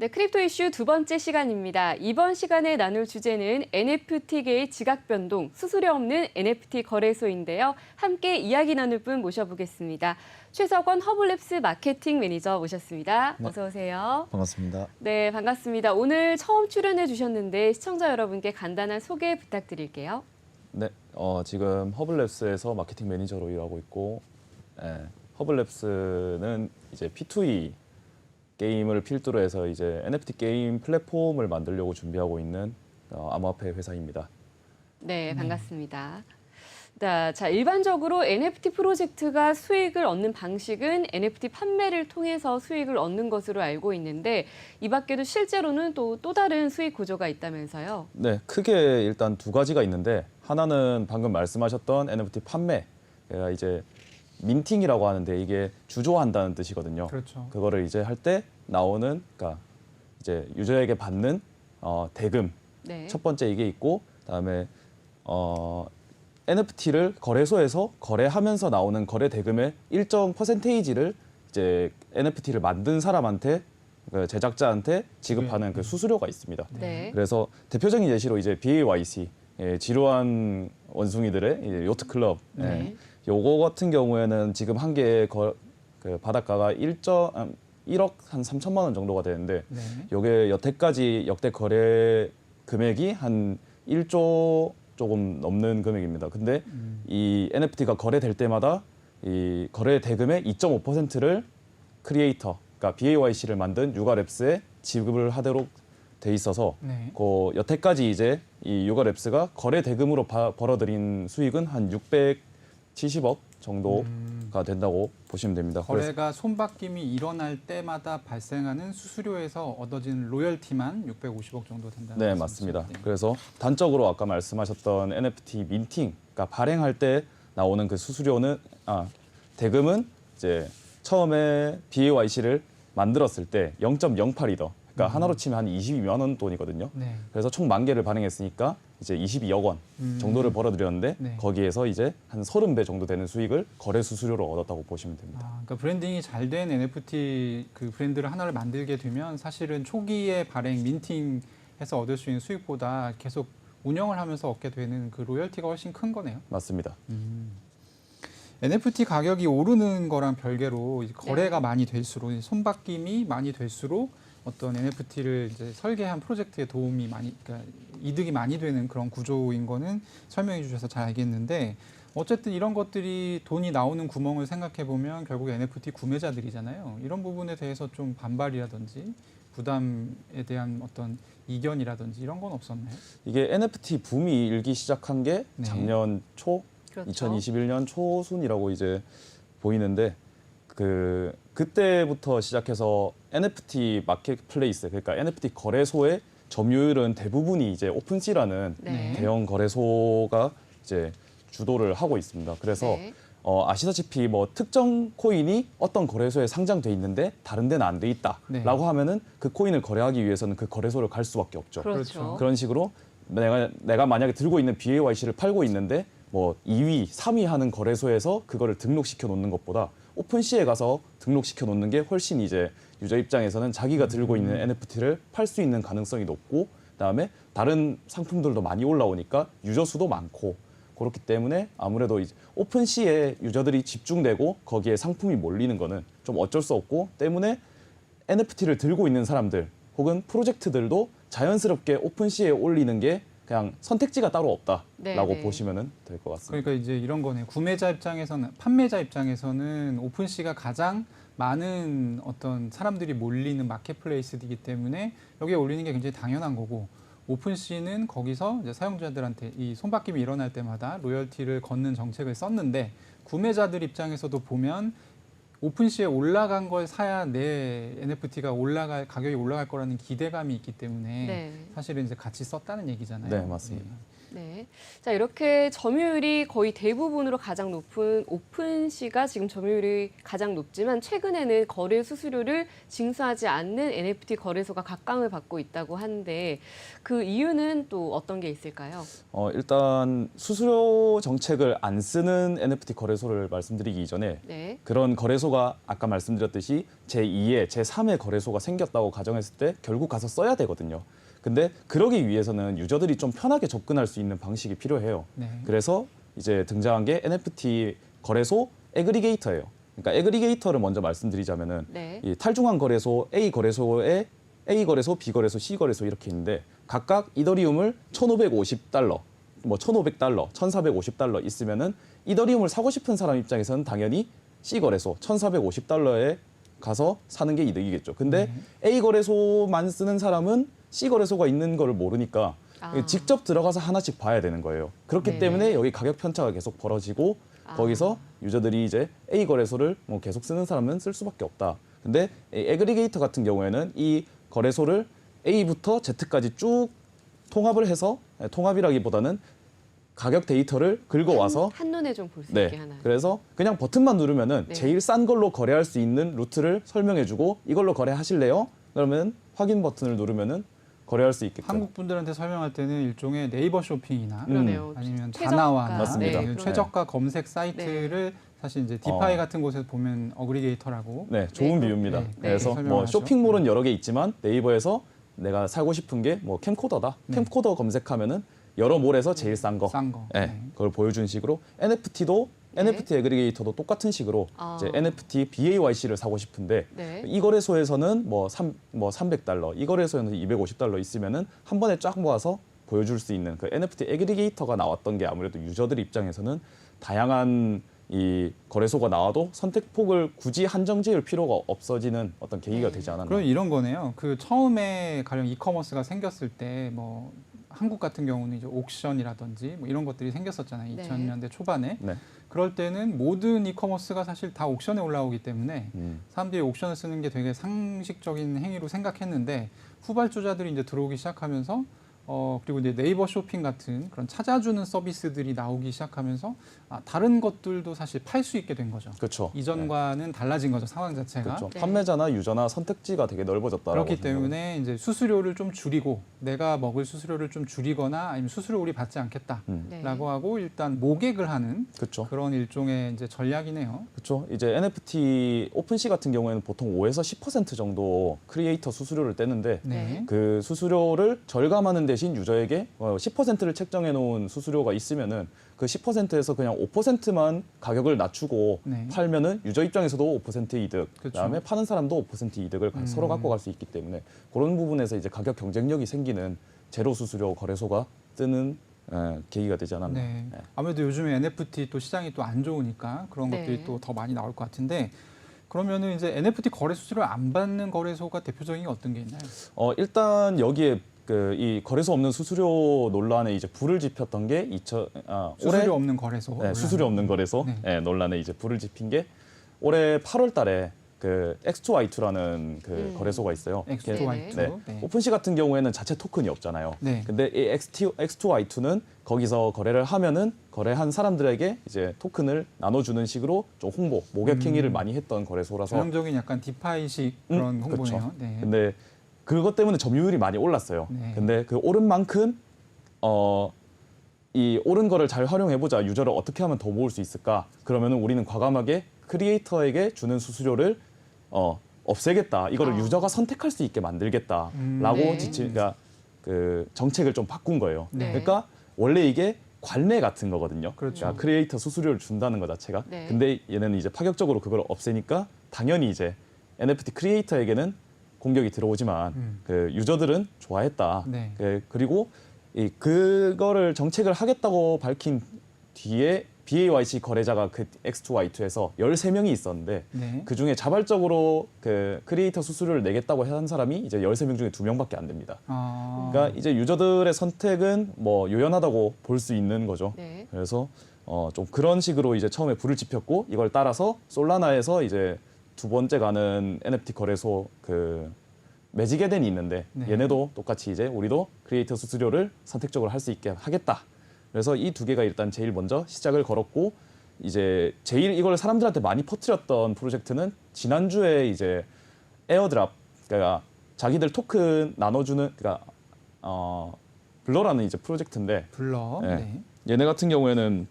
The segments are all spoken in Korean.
네, 크립토 이슈 두 번째 시간입니다. 이번 시간에 나눌 주제는 NFT계의 지각 변동, 수수료 없는 NFT 거래소인데요. 함께 이야기 나눌 분 모셔보겠습니다. 최석원 허블랩스 마케팅 매니저 모셨습니다. 네. 어서 오세요. 반갑습니다. 네, 반갑습니다. 오늘 처음 출연해 주셨는데 시청자 여러분께 간단한 소개 부탁드릴게요. 네, 지금 허블랩스에서 마케팅 매니저로 일하고 있고, 허블랩스는 이제 P2E 게임을 필두로 해서 이제 NFT 게임 플랫폼을 만들려고 준비하고 있는 암호화폐 회사입니다. 네, 반갑습니다. 자, 일반적으로 NFT 프로젝트가 수익을 얻는 방식은 NFT 판매를 통해서 수익을 얻는 것으로 알고 있는데 이 밖에도 실제로는 또 다른 수익 구조가 있다면서요? 네, 크게 일단 두 가지가 있는데 하나는 방금 말씀하셨던 NFT 판매, 이제 민팅이라고 하는데 이게 주조한다는 뜻이거든요. 그렇죠. 그거를 이제 할 때 나오는, 그러니까 이제 유저에게 받는 대금. 네. 첫 번째 이게 있고, 그다음에 NFT를 거래소에서 거래하면서 나오는 거래 대금의 일정 퍼센테이지를 이제 NFT를 만든 사람한테, 그 제작자한테 지급하는 그 수수료가 있습니다. 네. 그래서 대표적인 예시로 이제 BAYC, 지루한 원숭이들의 이제 요트 클럽, 네. 요거 같은 경우에는 지금 한 개의 그 바닷가가 1억 한 3천만 원 정도가 되는데, 네. 요게 여태까지 역대 거래 금액이 한 1조 조금 넘는 금액입니다. 근데 이 NFT가 거래될 때마다 이 거래 대금의 2.5%를 크리에이터, 그러니까 BAYC를 만든 유가랩스에 지급을 하도록 돼 있어서, 네. 그 여태까지 이제 이 유가랩스가 거래 대금으로 벌어들인 수익은 한 670억 정도가 된다고 보시면 됩니다. 거래가 손바뀜이 일어날 때마다 발생하는 수수료에서 얻어진 로열티만 650억 정도 된다는 네, 말씀이시죠? 맞습니다. 네. 그래서 단적으로 아까 말씀하셨던 NFT 민팅, 그러니까 발행할 때 나오는 그 수수료는, 대금은 이제 처음에 BAYC를 만들었을 때 0.08이더, 그러니까 하나로 치면 한 22만 원 돈이거든요. 네. 그래서 총 10,000개를 발행했으니까 이제 22억 원 정도를 벌어들였는데, 네. 거기에서 이제 한 30배 정도 되는 수익을 거래 수수료로 얻었다고 보시면 됩니다. 그러니까 브랜딩이 잘 된 NFT 그 브랜드를 하나를 만들게 되면 사실은 초기에 발행 민팅해서 얻을 수 있는 수익보다 계속 운영을 하면서 얻게 되는 그 로열티가 훨씬 큰 거네요. 맞습니다. NFT 가격이 오르는 거랑 별개로 이제 거래가 많이 될수록 손바뀜이 많이 될수록 어떤 NFT를 이제 설계한 프로젝트에 도움이 많이, 그러니까 이득이 많이 되는 그런 구조인 거는 설명해 주셔서 잘 알겠는데, 어쨌든 이런 것들이 돈이 나오는 구멍을 생각해 보면 결국 NFT 구매자들이잖아요. 이런 부분에 대해서 좀 반발이라든지 부담에 대한 어떤 이견이라든지 이런 건 없었나요? 이게 NFT 붐이 일기 시작한 게 네. 작년 초, 그렇죠. 2021년 초순이라고 이제 보이는데, 그때부터 시작해서 NFT 마켓플레이스, 그러니까 NFT 거래소의 점유율은 대부분이 이제 오픈시라는 네. 대형 거래소가 이제 주도를 하고 있습니다. 그래서 네. 아시다시피 뭐 특정 코인이 어떤 거래소에 상장돼 있는데 다른 데는 안 돼 있다라고 네. 하면은 그 코인을 거래하기 위해서는 그 거래소를 갈 수밖에 없죠. 그렇죠. 그런 식으로 내가 만약에 들고 있는 BAYC를 팔고 있는데 뭐 2위, 3위 하는 거래소에서 그거를 등록시켜 놓는 것보다 오픈시에 가서 등록시켜 놓는 게 훨씬 이제 유저 입장에서는 자기가 들고 있는 NFT를 팔 수 있는 가능성이 높고, 그다음에 다른 상품들도 많이 올라오니까 유저 수도 많고, 그렇기 때문에 아무래도 이제 오픈시에 유저들이 집중되고 거기에 상품이 몰리는 거는 좀 어쩔 수 없고, 때문에 NFT를 들고 있는 사람들 혹은 프로젝트들도 자연스럽게 오픈시에 올리는 게 그냥 선택지가 따로 없다라고 네. 보시면 될 것 같습니다. 그러니까 이제 이런 거네. 구매자 입장에서는, 판매자 입장에서는 오픈시가 가장 많은 어떤 사람들이 몰리는 마켓플레이스이기 때문에 여기에 올리는 게 굉장히 당연한 거고, 오픈시는 거기서 이제 사용자들한테 이 손바뀜이 일어날 때마다 로열티를 걷는 정책을 썼는데, 구매자들 입장에서도 보면 오픈시에 올라간 걸 사야 내 NFT가 가격이 올라갈 거라는 기대감이 있기 때문에 네. 사실은 이제 같이 썼다는 얘기잖아요. 네, 맞습니다. 네. 자, 이렇게 점유율이 거의 대부분으로 가장 높은 오픈시가 지금 점유율이 가장 높지만 최근에는 거래 수수료를 징수하지 않는 NFT 거래소가 각광을 받고 있다고 하는데 그 이유는 또 어떤 게 있을까요? 일단 수수료 정책을 안 쓰는 NFT 거래소를 말씀드리기 이전에 네. 그런 거래소가 아까 말씀드렸듯이 제2의, 제3의 거래소가 생겼다고 가정했을 때 결국 가서 써야 되거든요. 근데 그러기 위해서는 유저들이 좀 편하게 접근할 수 있는 방식이 필요해요. 네. 그래서 이제 등장한 게 NFT 거래소 애그리게이터예요. 그러니까 애그리게이터를 먼저 말씀드리자면은 네. 이 탈중앙 거래소 A 거래소에 A 거래소, B 거래소, C 거래소 이렇게 있는데 각각 이더리움을 1,550달러, 뭐 1,500달러, 1,450달러 있으면은 이더리움을 사고 싶은 사람 입장에서는 당연히 C 거래소 1,450달러에 가서 사는 게 이득이겠죠. 근데 A 거래소만 쓰는 사람은 C 거래소가 있는 거를 모르니까 아. 직접 들어가서 하나씩 봐야 되는 거예요. 그렇기 네. 때문에 여기 가격 편차가 계속 벌어지고 거기서 유저들이 이제 A 거래소를 뭐 계속 쓰는 사람은 쓸 수밖에 없다. 근데 이 애그리게이터 같은 경우에는 이 거래소를 A부터 Z까지 쭉 통합을 해서 통합이라기보다는 가격 데이터를 긁어와서 한눈에 좀 볼 수 네. 있게 하나요? 그래서 그냥 버튼만 누르면은 네. 제일 싼 걸로 거래할 수 있는 루트를 설명해주고 이걸로 거래하실래요? 그러면 확인 버튼을 누르면은 거래할 수 있게끔. 한국 분들한테 설명할 때는 일종의 네이버 쇼핑이나 그러네요. 아니면 최저가. 다나와나 맞습니다. 네, 네. 최저가 검색 사이트를 사실 이제 디파이 같은 곳에서 보면 어그리게이터라고 네, 좋은 네. 비유입니다. 네. 그래서 네. 뭐 설명하죠. 쇼핑몰은 여러 개 있지만 네이버에서 내가 사고 싶은 게 뭐 캠코더다. 네. 캠코더 검색하면은 여러 몰에서 제일 싼 거. 싼 거. 네, 네. 그걸 보여준 식으로 NFT도 네. NFT 애그리게이터도 똑같은 식으로 이제 NFT BAYC를 사고 싶은데 네. 이 거래소에서는 뭐 300달러, 이 거래소에는 250달러 있으면은 한 번에 쫙 모아서 보여줄 수 있는 그 NFT 애그리게이터가 나왔던 게 아무래도 유저들 입장에서는 다양한 이 거래소가 나와도 선택폭을 굳이 한정 지을 필요가 없어지는 어떤 계기가 되지 않았나. 그럼 이런 거네요. 그 처음에 가령 이커머스가 생겼을 때 뭐 한국 같은 경우는 이제 옥션이라든지 뭐 이런 것들이 생겼었잖아요. 네. 2000년대 초반에. 네. 그럴 때는 모든 이커머스가 사실 다 옥션에 올라오기 때문에 음. 사람들이 옥션을 쓰는 게 되게 상식적인 행위로 생각했는데 후발주자들이 이제 들어오기 시작하면서 그리고 이제 네이버 쇼핑 같은 그런 찾아주는 서비스들이 나오기 시작하면서 다른 것들도 사실 팔 수 있게 된 거죠. 그렇죠. 이전과는 달라진 거죠, 상황 자체가. 그렇죠. 네. 판매자나 유저나 선택지가 되게 넓어졌다라고. 그렇기 때문에 이제 수수료를 좀 줄이고 내가 먹을 수수료를 좀 줄이거나 아니면 수수료 우리 받지 않겠다라고 네. 하고 일단 모객을 하는 그렇죠. 그런 일종의 이제 전략이네요. 그렇죠. 이제 NFT 오픈시 같은 경우에는 보통 5에서 10% 정도 크리에이터 수수료를 떼는데 네. 그 수수료를 절감하는 대신 유저에게 10%를 책정해 놓은 수수료가 있으면은 그 10%에서 그냥 5%만 가격을 낮추고 네. 팔면은 유저 입장에서도 5% 이득, 그렇죠. 그다음에 파는 사람도 5% 이득을 서로 갖고 갈 수 있기 때문에 그런 부분에서 이제 가격 경쟁력이 생기는 제로 수수료 거래소가 뜨는 계기가 되지 않았나. 네. 네. 아무래도 요즘에 NFT 또 시장이 또 안 좋으니까 그런 네. 것들이 또 더 많이 나올 것 같은데 그러면은 이제 NFT 거래 수수료 안 받는 거래소가 대표적인 게 어떤 게 있나요? 일단 여기에 이 거래소 없는 수수료 논란에 이제 불을 지폈던 게 수수료 올해 없는 거래소. 네, 수수료 없는 거래소 네. 네, 논란에 이제 불을 지핀 게 올해 8월달에 그 X2Y2라는 그 거래소가 있어요. X2Y2. 네. 오픈시 같은 경우에는 자체 토큰이 없잖아요. 네. 근데 이 X2Y2는 거기서 거래를 하면은 거래한 사람들에게 이제 토큰을 나눠주는 식으로 좀 홍보, 모객 행위를 많이 했던 거래소라서. 전형적인 약간 디파이식 그런 홍보네요. 그렇죠. 네. 근데 그것 때문에 점유율이 많이 올랐어요. 네. 근데 그 오른 만큼 이 오른 거를 잘 활용해보자. 유저를 어떻게 하면 더 모을 수 있을까? 그러면은 우리는 과감하게 크리에이터에게 주는 수수료를 없애겠다. 이거를 유저가 선택할 수 있게 만들겠다라고 네. 그러니까 그 정책을 좀 바꾼 거예요. 네. 그러니까 원래 이게 관례 같은 거거든요. 그렇죠. 그러니까 크리에이터 수수료를 준다는 것 자체가. 네. 근데 얘는 이제 파격적으로 그걸 없애니까 당연히 이제 NFT 크리에이터에게는 공격이 들어오지만 그 유저들은 좋아했다. 네. 그리고 그거를 정책을 하겠다고 밝힌 뒤에 BAYC 거래자가 그 X2Y2에서 13명이 있었는데 네. 그 중에 자발적으로 그 크리에이터 수수료를 내겠다고 한 사람이 이제 13명 중에 2명밖에 안 됩니다. 그러니까 이제 유저들의 선택은 뭐 유연하다고 볼 수 있는 거죠. 네. 그래서 좀 그런 식으로 이제 처음에 불을 지폈고 이걸 따라서 솔라나에서 이제 두 번째 가는 NFT 거래소 그 매직에덴이 있는데 네. 얘네도 똑같이 이제 우리도 크리에이터 수수료를 선택적으로 할 수 있게 하겠다. 그래서 이 두 개가 일단 제일 먼저 시작을 걸었고 이제 제일 이걸 사람들한테 많이 퍼뜨렸던 프로젝트는 지난주에 이제 에어드랍 그러니까 자기들 토큰 나눠주는 그러니까 블러라는 이제 프로젝트인데 블러. 네. 네. 얘네 같은 경우에는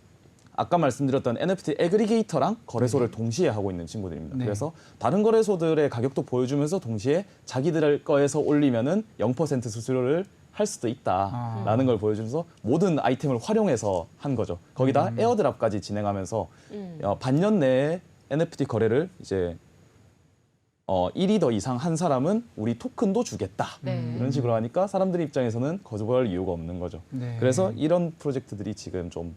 아까 말씀드렸던 NFT 애그리게이터랑 거래소를 동시에 하고 있는 친구들입니다. 네. 그래서 다른 거래소들의 가격도 보여주면서 동시에 자기들 거에서 올리면은 0% 수수료를 할 수도 있다라는 걸 보여주면서 모든 아이템을 활용해서 한 거죠. 거기다 에어드랍까지 진행하면서 반년 내에 NFT 거래를 이제 1이 더 이상 한 사람은 우리 토큰도 주겠다. 네. 이런 식으로 하니까 사람들 입장에서는 거부할 이유가 없는 거죠. 네. 그래서 이런 프로젝트들이 지금 좀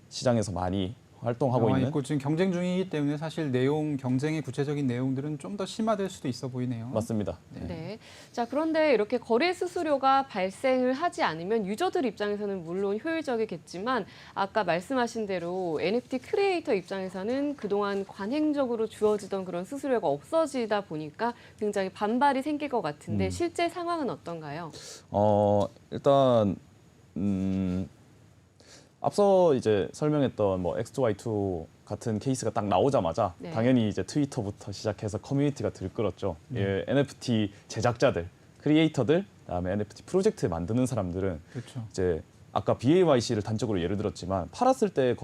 시장에서 많이 활동하고 나와 있는 있고 지금 경쟁 중이기 때문에 사실 내용 경쟁의 구체적인 내용들은 좀 더 심화될 수도 있어 보이네요. 맞습니다. 네. 자, 그런데 이렇게 거래 수수료가 발생을 하지 않으면 유저들 입장에서는 물론 효율적이겠지만 아까 말씀하신 대로 NFT 크리에이터 입장에서는 그동안 관행적으로 주어지던 그런 수수료가 없어지다 보니까 굉장히 반발이 생길 것 같은데 실제 상황은 어떤가요? 일단 앞서 이제 설명했던 뭐 X2Y2 같은 케이스가 딱 나오자마자 네. 당연히 이제 트위터부터 시작해서 커뮤니티가 들끓었죠. 예, NFT 제작자들, 크리에이터들, 그다음에 NFT 프로젝트 만드는 사람들은 그렇죠. 이제 아까 BAYC를 단적으로 예를 들었지만 팔았을 때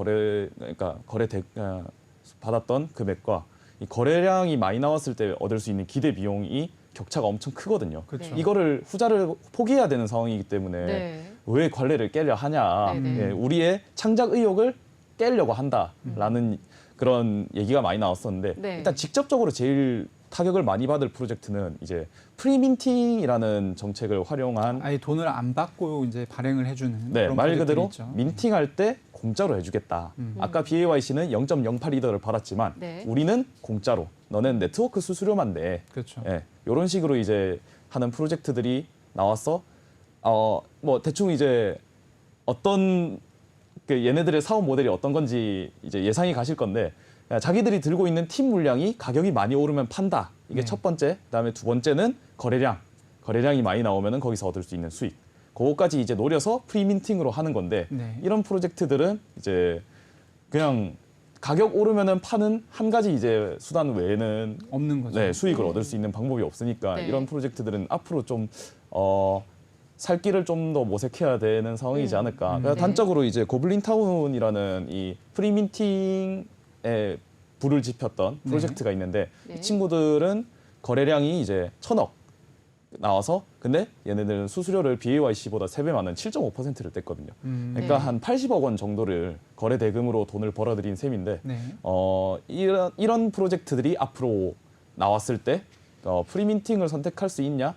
받았던 금액과 이 거래량이 많이 나왔을 때 얻을 수 있는 기대 비용이 격차가 엄청 크거든요. 그렇죠. 이거를 후자를 포기해야 되는 상황이기 때문에 네. 왜 관례를 깨려 하냐. 네네. 예, 우리의 창작 의욕을 깨려고 한다라는 그런 얘기가 많이 나왔었는데 네. 일단 직접적으로 제일 타격을 많이 받을 프로젝트는 이제 프리민팅이라는 정책을 활용한 아예 돈을 안 받고 이제 발행을 해주는 네, 그런 말 프로젝트들이 그대로 있죠. 민팅할 때 공짜로 해주겠다. 아까 BAYC는 0.08 이더를 받았지만 네. 우리는 공짜로. 너는 네트워크 수수료만 내. 그렇죠. 예, 이런 식으로 이제 하는 프로젝트들이 나왔어. 뭐 대충 이제 어떤 그 얘네들의 사업 모델이 어떤 건지 이제 예상이 가실 건데 자기들이 들고 있는 팀 물량이 가격이 많이 오르면 판다. 이게 네. 첫 번째. 그다음에 두 번째는 거래량. 거래량이 많이 나오면은 거기서 얻을 수 있는 수익. 그거까지 이제 노려서 프리민팅으로 하는 건데 네. 이런 프로젝트들은 이제 그냥 가격 오르면은 파는 한 가지 이제 수단 외에는 없는 거죠. 네, 수익을 얻을 수 있는 방법이 없으니까 네. 이런 프로젝트들은 앞으로 좀 살 길을 좀 더 모색해야 되는 상황이지 않을까. 그래서 네. 단적으로 이제 고블린 타운이라는 이 프리민팅에 불을 지폈던 프로젝트가 있는데 네. 이 친구들은 거래량이 이제 1,000억 나와서 근데 얘네들은 수수료를 BAYC보다 3배 많은 7.5%를 뗐거든요. 그러니까 네. 한 80억 원 정도를 거래 대금으로 돈을 벌어들인 셈인데 네. 이런 프로젝트들이 앞으로 나왔을 때 프리민팅을 선택할 수 있냐?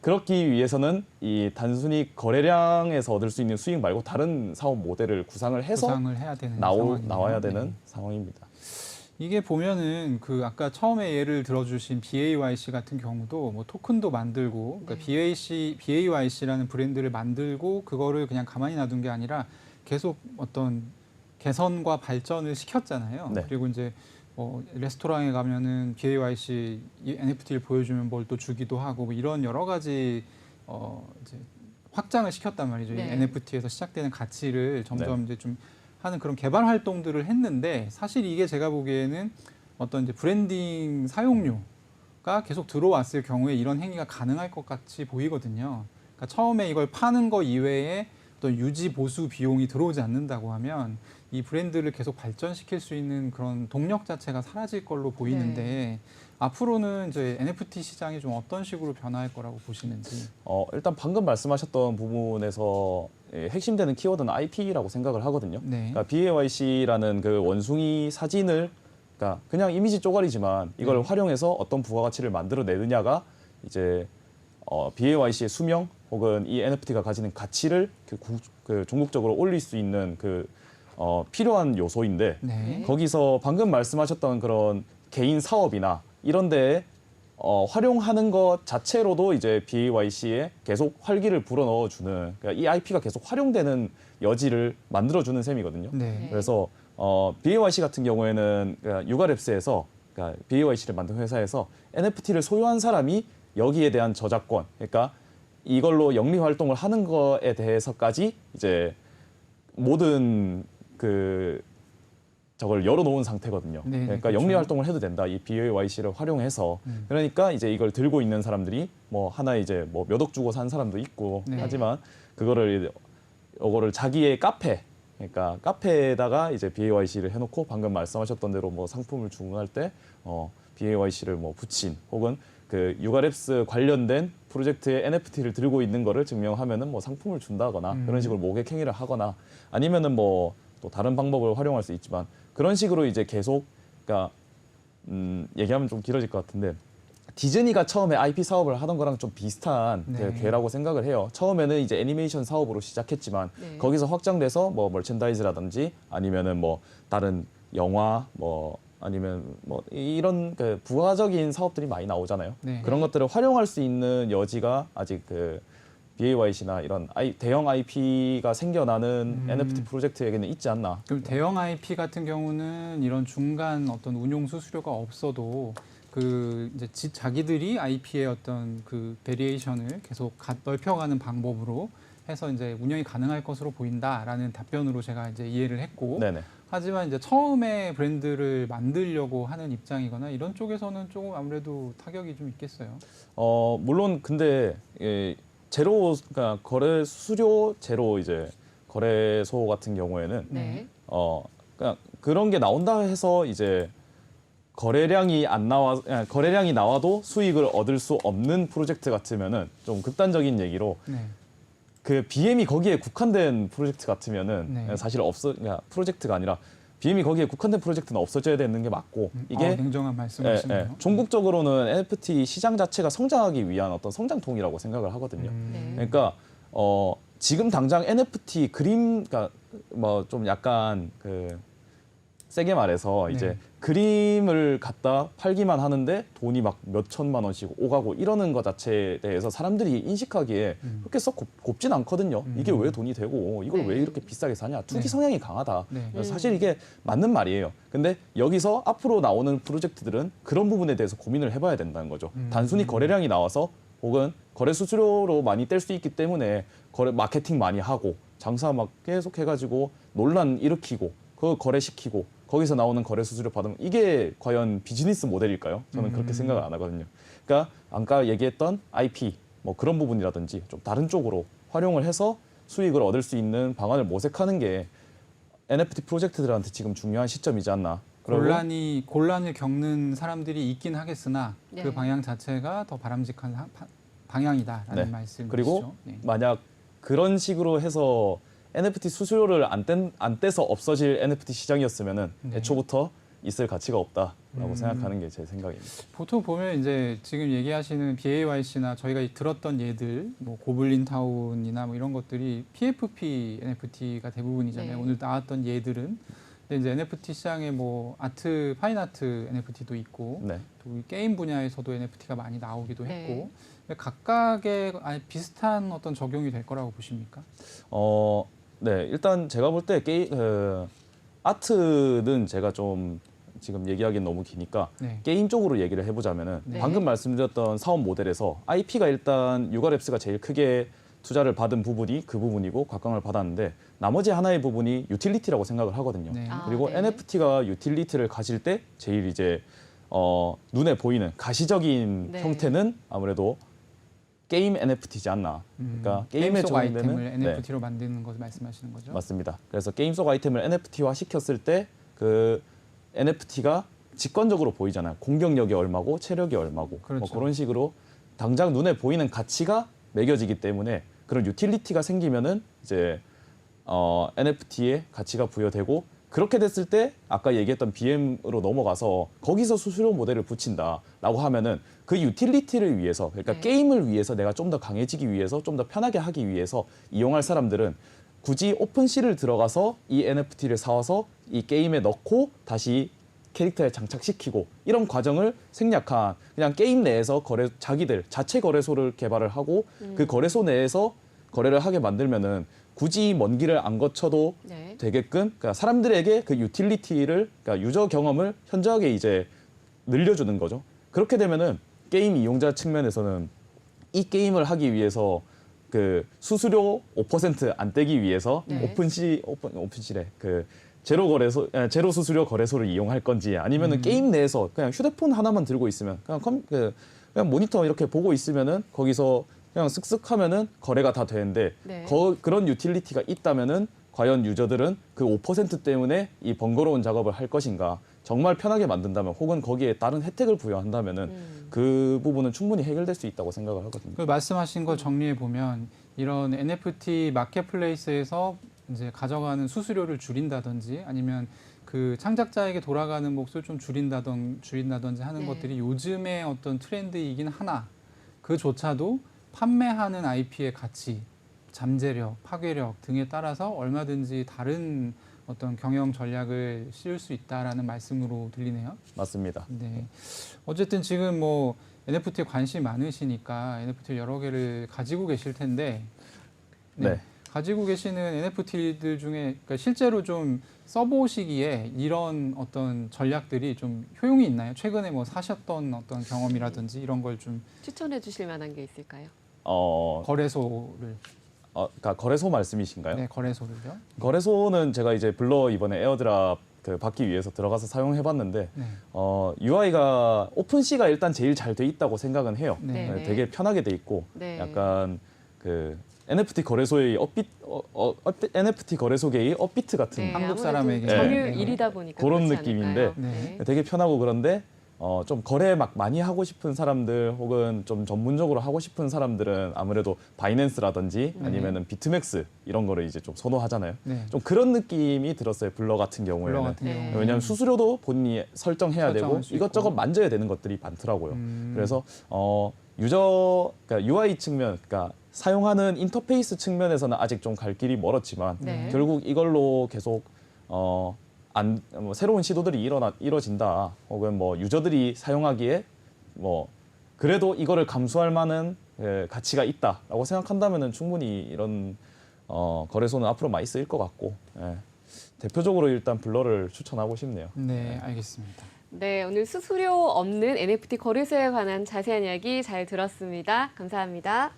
그렇기 위해서는 이 단순히 거래량에서 얻을 수 있는 수익 말고 다른 사업 모델을 구상을 해서 구상을 해야 되는 상황이네요. 나와야 되는 네. 상황입니다. 이게 보면은 그 아까 처음에 예를 들어주신 BAYC 같은 경우도 뭐 토큰도 만들고 그러니까 BAYC라는 브랜드를 만들고 그거를 그냥 가만히 놔둔 게 아니라 계속 어떤 개선과 발전을 시켰잖아요. 네. 그리고 이제 레스토랑에 가면은 BAYC NFT를 보여주면 뭘 또 주기도 하고 뭐 이런 여러 가지 이제 확장을 시켰단 말이죠. 이 네. NFT에서 시작되는 가치를 점점 이제 좀 하는 그런 개발 활동들을 했는데 사실 이게 제가 보기에는 어떤 이제 브랜딩 사용료가 계속 들어왔을 경우에 이런 행위가 가능할 것 같이 보이거든요. 그러니까 처음에 이걸 파는 거 이외에 어떤 유지 보수 비용이 들어오지 않는다고 하면 이 브랜드를 계속 발전시킬 수 있는 그런 동력 자체가 사라질 걸로 보이는데 앞으로는 이제 NFT 시장이 좀 어떤 식으로 변화할 거라고 보시는지. 일단 방금 말씀하셨던 부분에서 핵심되는 키워드는 IP라고 생각을 하거든요. 네. 그러니까 BAYC라는 그 원숭이 사진을 그러니까 그냥 이미지 쪼가리지만 이걸 활용해서 어떤 부가가치를 만들어내느냐가 이제 BAYC의 수명 혹은 이 NFT가 가지는 가치를 그 종국적으로 올릴 수 있는 그 필요한 요소인데 네. 거기서 방금 말씀하셨던 그런 개인 사업이나 이런 데에 활용하는 것 자체로도 이제 BAYC에 계속 활기를 불어넣어주는 그러니까 이 IP가 계속 활용되는 여지를 만들어주는 셈이거든요. 네. 그래서 BAYC 같은 경우에는 그러니까 유가랩스에서 그러니까 BAYC를 만든 회사에서 NFT를 소유한 사람이 여기에 대한 저작권, 그러니까 이걸로 영리 활동을 하는 거에 대해서까지 이제 모든 그 저걸 열어놓은 상태거든요. 네, 그러니까 그렇죠. 영리 활동을 해도 된다. 이 BAYC를 활용해서 그러니까 이제 이걸 들고 있는 사람들이 뭐 하나 이제 뭐 몇 억 주고 산 사람도 있고 네. 하지만 그거를 이거를 자기의 카페 그러니까 카페에다가 이제 BAYC를 해놓고 방금 말씀하셨던 대로 뭐 상품을 주문할 때 BAYC를 뭐 붙인 혹은 그 유가랩스 관련된 프로젝트의 NFT를 들고 있는 거를 증명하면은 뭐 상품을 준다거나 그런 식으로 모객 행위를 하거나 아니면은 뭐 또 다른 방법을 활용할 수 있지만 그런 식으로 이제 계속 그러니까 얘기하면 좀 길어질 것 같은데 디즈니가 처음에 IP 사업을 하던 거랑 좀 비슷한 네. 궤라고 생각을 해요. 처음에는 이제 애니메이션 사업으로 시작했지만 네. 거기서 확장돼서 뭐 멀천다이즈라든지 아니면은 뭐 다른 영화 뭐 아니면 뭐 이런 그 부가적인 사업들이 많이 나오잖아요. 네. 그런 것들을 활용할 수 있는 여지가 아직 그 BAYC나 이런 대형 IP가 생겨나는 NFT 프로젝트에게는 있지 않나. 그럼 대형 IP 같은 경우는 이런 중간 어떤 운용 수수료가 없어도 그 이제 자기들이 IP의 어떤 그 베리에이션을 계속 넓혀가는 방법으로 해서 이제 운영이 가능할 것으로 보인다라는 답변으로 제가 이제 이해를 했고. 네네. 하지만 이제 처음에 브랜드를 만들려고 하는 입장이거나 이런 쪽에서는 조금 아무래도 타격이 좀 있겠어요. 물론 근데 제로 그러니까 거래 수수료 제로 이제 거래소 같은 경우에는 네. 그냥 그런 게 나온다 해서 이제 거래량이 나와도 수익을 얻을 수 없는 프로젝트 같으면은 좀 극단적인 얘기로 네. 그 BM이 거기에 국한된 프로젝트 같으면은 네. 사실 그러니까 프로젝트가 아니라 BM이 거기에 국한된 프로젝트는 없어져야 되는 게 맞고 이게 냉정한 말씀하시네요. 종국적으로는 NFT 시장 자체가 성장하기 위한 어떤 성장통이라고 생각을 하거든요. 네. 그러니까 지금 당장 NFT 그림 그러니까 뭐 좀 약간 그 세게 말해서 이제 네. 그림을 갖다 팔기만 하는데 돈이 막 몇 천만 원씩 오가고 이러는 것 자체에 대해서 사람들이 인식하기에 그렇게 썩 곱진 않거든요. 이게 왜 돈이 되고 이걸 네. 왜 이렇게 비싸게 사냐. 투기 네. 성향이 강하다. 네. 사실 이게 맞는 말이에요. 근데 여기서 앞으로 나오는 프로젝트들은 그런 부분에 대해서 고민을 해봐야 된다는 거죠. 단순히 거래량이 나와서 혹은 거래 수수료로 많이 뗄 수 있기 때문에 거래 마케팅 많이 하고 장사 막 계속 해가지고 논란 일으키고 그거 거래시키고 거기서 나오는 거래 수수료 받으면 이게 과연 비즈니스 모델일까요? 저는 그렇게 생각을 안 하거든요. 그러니까 아까 얘기했던 IP 뭐 그런 부분이라든지 좀 다른 쪽으로 활용을 해서 수익을 얻을 수 있는 방안을 모색하는 게 NFT 프로젝트들한테 지금 중요한 시점이지 않나. 그리고 곤란을 겪는 사람들이 있긴 하겠으나 네. 그 방향 자체가 더 바람직한 방향이다라는 네. 말씀이시죠. 그리고 네. 만약 그런 식으로 해서 NFT 수수료를 안 떼서 없어질 NFT 시장이었으면은 네. 애초부터 있을 가치가 없다라고 생각하는 게 제 생각입니다. 보통 보면 이제 지금 얘기하시는 BAYC나 저희가 들었던 예들, 뭐 고블린 타운이나 뭐 이런 것들이 PFP NFT가 대부분이잖아요. 네. 오늘 나왔던 예들은. 근데 이제 NFT 시장에 뭐 파인 아트 NFT도 있고 네. 또 게임 분야에서도 NFT가 많이 나오기도 네. 했고 각각의 비슷한 어떤 적용이 될 거라고 보십니까? 네, 일단 제가 볼 때 아트는 제가 좀 지금 얘기하기엔 너무 기니까 네. 게임 쪽으로 얘기를 해보자면은 네. 방금 말씀드렸던 사업 모델에서 IP가 일단 유가랩스가 제일 크게 투자를 받은 부분이 그 부분이고 각광을 받았는데 나머지 하나의 부분이 유틸리티라고 생각을 하거든요. 네. 그리고 네. NFT가 유틸리티를 가질 때 제일 이제 눈에 보이는 가시적인 네. 형태는 아무래도 게임 NFT지 않나. 그러니까 게임 게임에 속 아이템을 적용되는 NFT로 만드는 것을 말씀하시는 거죠? 맞습니다. 그래서 게임 속 아이템을 NFT화 시켰을 때 그 NFT가 직관적으로 보이잖아요. 공격력이 얼마고 체력이 얼마고 그렇죠. 뭐 그런 식으로 당장 눈에 보이는 가치가 매겨지기 때문에 그런 유틸리티가 생기면은 이제 NFT에 가치가 부여되고 그렇게 됐을 때 아까 얘기했던 BM으로 넘어가서 거기서 수수료 모델을 붙인다라고 하면은 그 유틸리티를 위해서 그러니까 네. 게임을 위해서 내가 좀 더 강해지기 위해서 좀 더 편하게 하기 위해서 이용할 사람들은 굳이 오픈시를 들어가서 이 NFT를 사와서 이 게임에 넣고 다시 캐릭터에 장착시키고 이런 과정을 생략한 그냥 게임 내에서 자기들 자체 거래소를 개발을 하고 그 거래소 내에서 거래를 하게 만들면은 굳이 먼 길을 안 거쳐도 네. 되게끔 그러니까 사람들에게 그 유틸리티를 그러니까 유저 경험을 현저하게 이제 늘려주는 거죠. 그렇게 되면은 게임 이용자 측면에서는 이 게임을 하기 위해서 그 수수료 5%안 떼기 위해서 네. 오픈시래 그 제로 수수료 거래소를 이용할 건지 아니면은 게임 내에서 그냥 휴대폰 하나만 들고 있으면 그냥 모니터 이렇게 보고 있으면은 거기서 그냥 쓱쓱 하면은 거래가 다 되는데 네. 그런 유틸리티가 있다면은 과연 유저들은 그 5% 때문에 이 번거로운 작업을 할 것인가? 정말 편하게 만든다면 혹은 거기에 다른 혜택을 부여한다면은 그 부분은 충분히 해결될 수 있다고 생각을 하거든요. 그 말씀하신 걸 정리해 보면 이런 NFT 마켓플레이스에서 이제 가져가는 수수료를 줄인다든지 아니면 그 창작자에게 돌아가는 몫을 좀 줄인다든지 하는 네. 것들이 요즘의 어떤 트렌드이긴 하나 그조차도 판매하는 IP의 가치, 잠재력, 파괴력 등에 따라서 얼마든지 다른 어떤 경영 전략을 씌울 수 있다라는 말씀으로 들리네요. 맞습니다. 네. 어쨌든 지금 뭐 NFT에 관심이 많으시니까 NFT 여러 개를 가지고 계실 텐데 네. 가지고 계시는 NFT들 중에 그러니까 실제로 좀 써보시기에 이런 어떤 전략들이 좀 효용이 있나요? 최근에 뭐 사셨던 어떤 경험이라든지 이런 걸 좀 추천해 주실 만한 게 있을까요? 거래소를 그러니까 거래소 말씀이신가요? 네, 거래소를요. 거래소는 제가 이제 블러 이번에 에어드랍 그 받기 위해서 들어가서 사용해봤는데 네. UI가 오픈C가 일단 제일 잘 돼 있다고 생각은 해요. 네. 네. 되게 편하게 돼 있고 네. 약간 그 NFT 거래소의 NFT 거래소계의 업비트 같은 네, 한국 아무래도 사람에게. 점유율 네. 1이다 보니까 그런 그렇지 느낌인데 않을까요? 네. 되게 편하고 그런데 좀 거래 막 많이 하고 싶은 사람들 혹은 좀 전문적으로 하고 싶은 사람들은 아무래도 바이낸스라든지 아니면은 비트맥스 이런 거를 이제 좀 선호하잖아요. 네. 좀 그런 느낌이 들었어요. 블러 같은 경우에는. 블러 같은 네. 경우는 왜냐하면 수수료도 본인이 설정해야 되고 설정할 수 이것저것 있고. 만져야 되는 것들이 많더라고요. 음. 그래서 그러니까 UI 측면, 그러니까 사용하는 인터페이스 측면에서는 아직 좀 갈 길이 멀었지만 네. 결국 이걸로 계속 뭐 새로운 시도들이 이뤄진다. 혹은 뭐 유저들이 사용하기에 뭐 그래도 이거를 감수할 만한 가치가 있다라고 생각한다면은 충분히 이런 거래소는 앞으로 많이 쓰일 것 같고 대표적으로 일단 블러를 추천하고 싶네요. 네, 알겠습니다. 네, 오늘 수수료 없는 NFT 거래소에 관한 자세한 이야기 잘 들었습니다. 감사합니다.